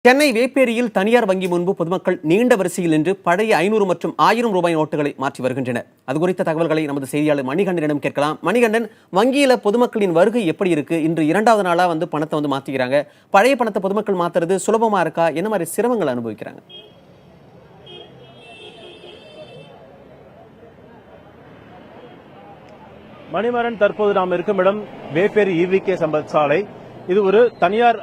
சென்னை வேப்பேரியில் தனியார் வங்கி முன்பு பொதுமக்கள் நீண்ட வரிசையில் நின்று பழைய 500 மற்றும் 1000 ரூபாய் நோட்டுகளை மாற்றி வருகின்றனர். அது குறித்த தகவல்களை நமது செய்தியாளர் மணிகண்டனிடம் கேட்கலாம். மணிகண்டன், வங்கியில பொதுமக்களின் வருகை எப்படி இருக்கு? இன்று இரண்டாவது நாளா பணத்தை மாத்திக்கிறாங்க. பழைய பணத்தை பொதுமக்கள் மாத்துறது சுலபமா இருக்கா? என்ன மாதிரி சிரமங்களை அனுபவிக்கிறாங்க? மணிமாறன், தற்போது நாம் இருக்கும் இடம் வேப்பேரி EVK சம்பத் சாலை. இது ஒரு தனியார்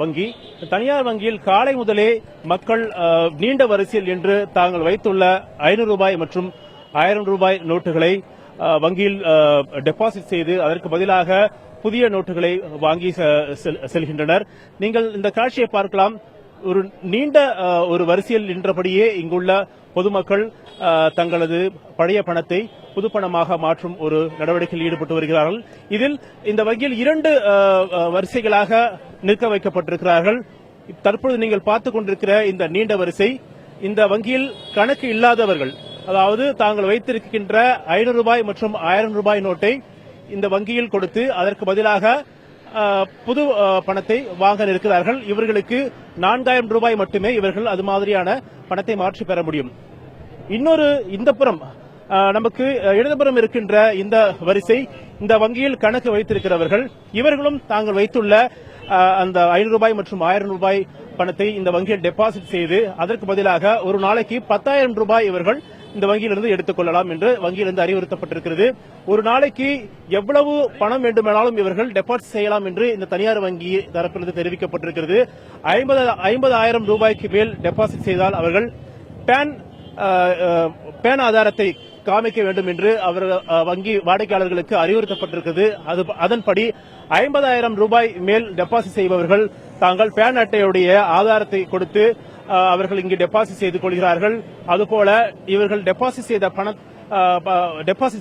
வங்கி. தனியார் வங்கியில் காலை முதலே மக்கள் நீண்ட வரிசையில் என்று தாங்கள் வைத்துள்ள 500 ரூபாய் மற்றும் 1000 ரூபாய் நோட்டுகளை வங்கியில் டெபாசிட் செய்து அதற்கு பதிலாக புதிய நோட்டுகளை வாங்கி செல்கின்றனர். நீங்கள் இந்த காட்சியை பார்க்கலாம். ஒரு நீண்ட ஒரு வரிசையில் நின்றபடியே இங்குள்ள பொதுமக்கள் தங்களது பழைய பணத்தை புதுப்பணமாக மாற்றும் ஒரு நடவடிக்கையில் ஈடுபட்டு வருகிறார்கள். இதில் இந்த வங்கியில் 2 வரிசைகளாக நிற்க வைக்கப்பட்டிருக்கிறார்கள். தற்போது நீங்கள் பார்த்துக் கொண்டிருக்கிற இந்த நீண்ட வரிசை, இந்த வங்கியில் கணக்கு இல்லாதவர்கள், அதாவது தாங்கள் வைத்திருக்கின்ற 500 ரூபாய் மற்றும் 1000 ரூபாய் நோட்டை இந்த வங்கியில் கொடுத்து அதற்கு பதிலாக புது பணத்தை வாங்க இருக்கிறார்கள். இவர்களுக்கு 4000 ரூபாய் மட்டுமே இவர்கள் அது மாதிரியான பணத்தை மாற்றி பெற முடியும். இந்த புறம் நமக்கு இடதுபுறம் இருக்கின்ற இந்த வரிசை, இந்த வங்கியில் கணக்கு வைத்திருக்கிறவர்கள், இவர்களும் தாங்கள் வைத்துள்ள அந்த 500 ரூபாய் மற்றும் 1000 ரூபாய் பணத்தை இந்த வங்கியில் டெபாசிட் செய்து அதற்கு பதிலாக ஒரு நாளைக்கு 10,000 ரூபாய் இவர்கள் இந்த வங்கியிலிருந்து எடுத்துக் கொள்ளலாம் என்று வங்கியிலிருந்து அறிவுறுத்தப்பட்டிருக்கிறது. ஒரு நாளைக்கு எவ்வளவு பணம் வேண்டுமானாலும் இவர்கள் டெபாசிட் செய்யலாம் என்று இந்த தனியார் வங்கி தரப்பிலிருந்து தெரிவிக்கப்பட்டிருக்கிறது. 50,000 ரூபாய்க்கு மேல் டெபாசிட் செய்தால் அவர்கள் பேன் ஆதாரத்தை காமிக்க வேண்டும் என்று வங்கி வாடிக்கையாளர்களுக்கு அறிவுறுத்தப்பட்டிருக்கிறது. அதன்படி 50,000 ரூபாய் மேல் டெபாசிட் செய்பவர்கள் தாங்கள் பேன் அட்டையுடைய ஆதாரத்தை கொடுத்து அவர்கள் இங்கு டெபாசிட் செய்து கொள்கிறார்கள். அதுபோல இவர்கள் டெபாசிட்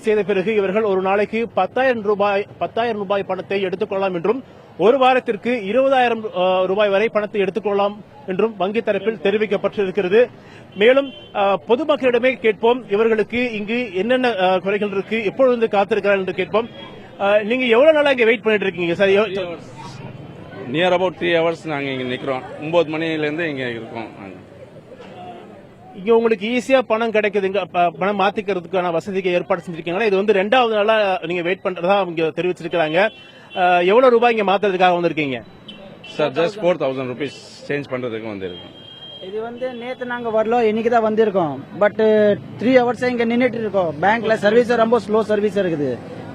செய்த பிறகு இவர்கள் ஒரு நாளைக்கு 10,000 ரூபாய் பணத்தை எடுத்துக்கொள்ளலாம் என்றும், ஒரு வாரத்திற்கு 20,000 ரூபாய் வரை பணத்தை எடுத்துக்கொள்ளலாம் என்றும் வங்கி தரப்பில் தெரிவிக்கப்பட்டிருக்கிறது. மேலும் பொதுமக்களிடமே கேட்போம், இவர்களுக்கு இங்கு என்னென்ன குறைகள் இருக்கு, எப்பொழுது காத்திருக்கிறார்கள் என்று கேட்போம். நீங்க எவ்வளவு நாளா இங்க வெயிட் பண்ணிட்டு இருக்கீங்க சார்? நியர் அபவுட் 3 hours நாங்க இங்க நிக்கிறோம். 9 மணில இருந்து இங்க இருக்கோம். இங்க உங்களுக்கு ஈஸியா பணம் கிடைக்குது, பணம் மாத்திக்கிறதுக்கான வசதிக்கு ஏற்பாடு செஞ்சிருக்கீங்களா? இது 2வது நாளா நீங்க வெயிட் பண்றதா இங்க தெரிவிச்சிருக்காங்க. எவ்வளவு ரூபாய் இங்க மாத்துறதுக்காக வந்திருக்கீங்க சார்? ஜஸ்ட் 4,000 rupees சேஞ்ச் பண்றதுக்கு வந்திருக்கோம். இது நேத்து நாங்க வரல, இன்னைக்கு தான் வந்திருக்கோம். பட் 3 hours இங்க நின்னுட்டு இருக்கோம். பேங்க்ல சர்வீஸ் ரொம்ப ஸ்லோ சர்வீஸ் இருக்குது.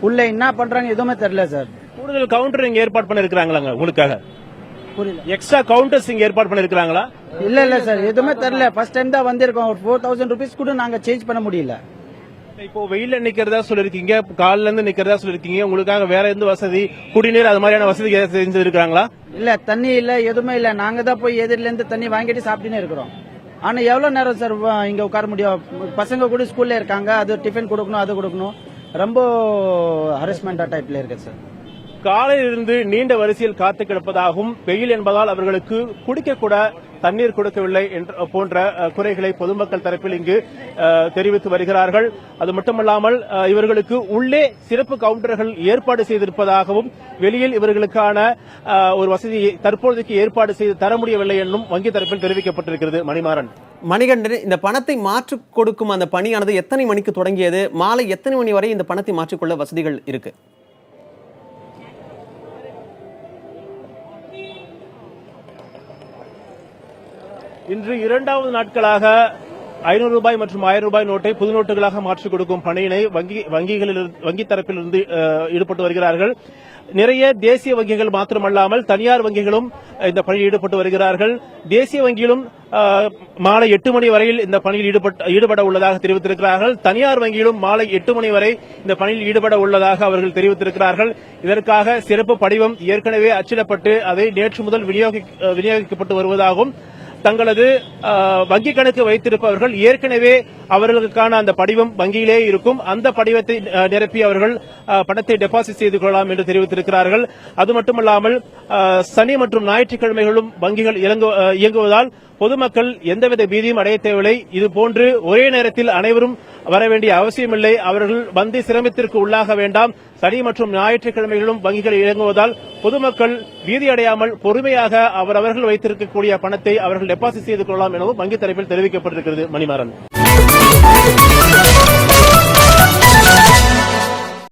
உள்ள என்ன பண்றாங்க எதுவுமே தெரியல சார். கூடுதல் கவுண்டர் இங்க ஏற்பாடு பண்ணிருக்காங்களா உங்களுக்காக? புரியல. எக்ஸ்ட்ரா கவுண்டர்ஸ் இங்க ஏற்பாடு பண்ணிருக்காங்களா? இல்ல சார், எதுவுமே தெரியல. ஃபர்ஸ்ட் டைம் தான் வந்திருக்கோம். ஒரு 4,000 rupees கூட நாங்க சேஞ்ச் பண்ண முடியல. இப்போ வெயில நிக்கிறதா சொல்லிருக்கீங்க, காலைல இருந்து நிக்கிறதா சொல்லிருக்கீங்க. உங்களுக்காக வேற எந்த வசதி, குடிநீர் அது மாதிரியான வசதி செஞ்சிருக்காங்களா? இல்ல, தண்ணி இல்ல, எதுவுமே இல்ல. நாங்க தான் போய் எதிரில இருந்து தண்ணி வாங்கிட்டு சாப்பிட்டுன்னு இருக்கிறோம். ஆனா எவ்வளவு நேரம் சார் இங்க உட்கார முடியும்? பசங்க கூட ஸ்கூல்ல இருக்காங்க, அது டிஃபன் கொடுக்கணும், அது கொடுக்கணும். ரொம்ப ஹரஸ்மெண்டா டைப்ல இருக்கு சார். காலையில் இருந்து நீண்ட வரிசையில் காத்து கிடப்பதாகவும், வெயில் என்பதால் அவர்களுக்கு குடிக்க கூட தண்ணீர் கொடுக்கவில்லை போன்ற குறைகளை பொதுமக்கள் தரப்பில் இங்கு தெரிவித்து வருகிறார்கள். அது மட்டுமல்லாமல் இவர்களுக்கு உள்ளே சிறப்பு கவுண்டர்கள் ஏற்பாடு செய்திருப்பதாகவும், வெளியில் இவர்களுக்கான ஒரு வசதியை தற்போதைக்கு ஏற்பாடு செய்து தர முடியவில்லை என்றும் வங்கி தரப்பில் தெரிவிக்கப்பட்டிருக்கிறது. மணிகண்டன், இந்த பணத்தை மாற்றிக் கொடுக்கும் அந்த பணியானது எத்தனை மணிக்கு தொடங்கியது? மாலை எத்தனை மணி வரை இந்த பணத்தை மாற்றிக்கொள்ள வசதிகள் இருக்கு? இன்று 2வது நாட்களாக 500 ரூபாய் மற்றும் 1000 ரூபாய் நோட்டை புது நோட்டுகளாக மாற்றிக் கொடுக்கும் பணியினை வங்கி தரப்பிலிருந்து ஈடுபட்டு வருகிறார்கள். நிறைய தேசிய வங்கிகள் மாத்திரமல்லாமல் தனியார் வங்கிகளும் இந்த பணியில் ஈடுபட்டு வருகிறார்கள். தேசிய வங்கியிலும் மாலை 8 மணி வரையில் இந்த பணியில் ஈடுபட உள்ளதாக தெரிவித்திருக்கிறார்கள். தனியார் வங்கியிலும் மாலை 8 மணி வரை இந்த பணியில் ஈடுபட உள்ளதாக அவர்கள் தெரிவித்திருக்கிறார்கள். இதற்காக சிறப்பு படிவம் ஏற்கனவே அச்சிடப்பட்டு அதை நேற்று முதல் விநியோகிக்கப்பட்டு வருவதாகவும், தங்களது வங்கி கணக்கு வைத்திருப்பவர்கள் ஏற்கனவே அவர்களுக்கான அந்த படிவம் வங்கியிலே இருக்கும், அந்த படிவத்தை நிரப்பி அவர்கள் பணத்தை டெபாசிட் செய்து கொள்ளலாம் என்று தெரிவித்திருக்கிறார்கள். அது மட்டுமல்லாமல் சனி மற்றும் ஞாயிற்றுக்கிழமைகளும் வங்கிகள் இயங்குவதால் பொதுமக்கள் எந்தவித பீதியும் அடைய தேவையில்லை. இதுபோன்று ஒரே நேரத்தில் அனைவரும் வர வேண்டிய அவசியமில்லை. அவர்கள் வந்து சிரமத்திற்கு உள்ளாக வேண்டாம். சனி மற்றும் ஞாயிற்றுக்கிழமைகளிலும் வங்கிகள் இயங்குவதால் பொதுமக்கள் பீதியடையாமல் பொறுமையாக அவரவர்கள் வைத்திருக்கக்கூடிய பணத்தை அவர்கள் டெபாசிட் செய்து கொள்ளலாம் எனவும் வங்கி தரப்பில் தெரிவிக்கப்பட்டிருக்கிறது. மணிமாறன்.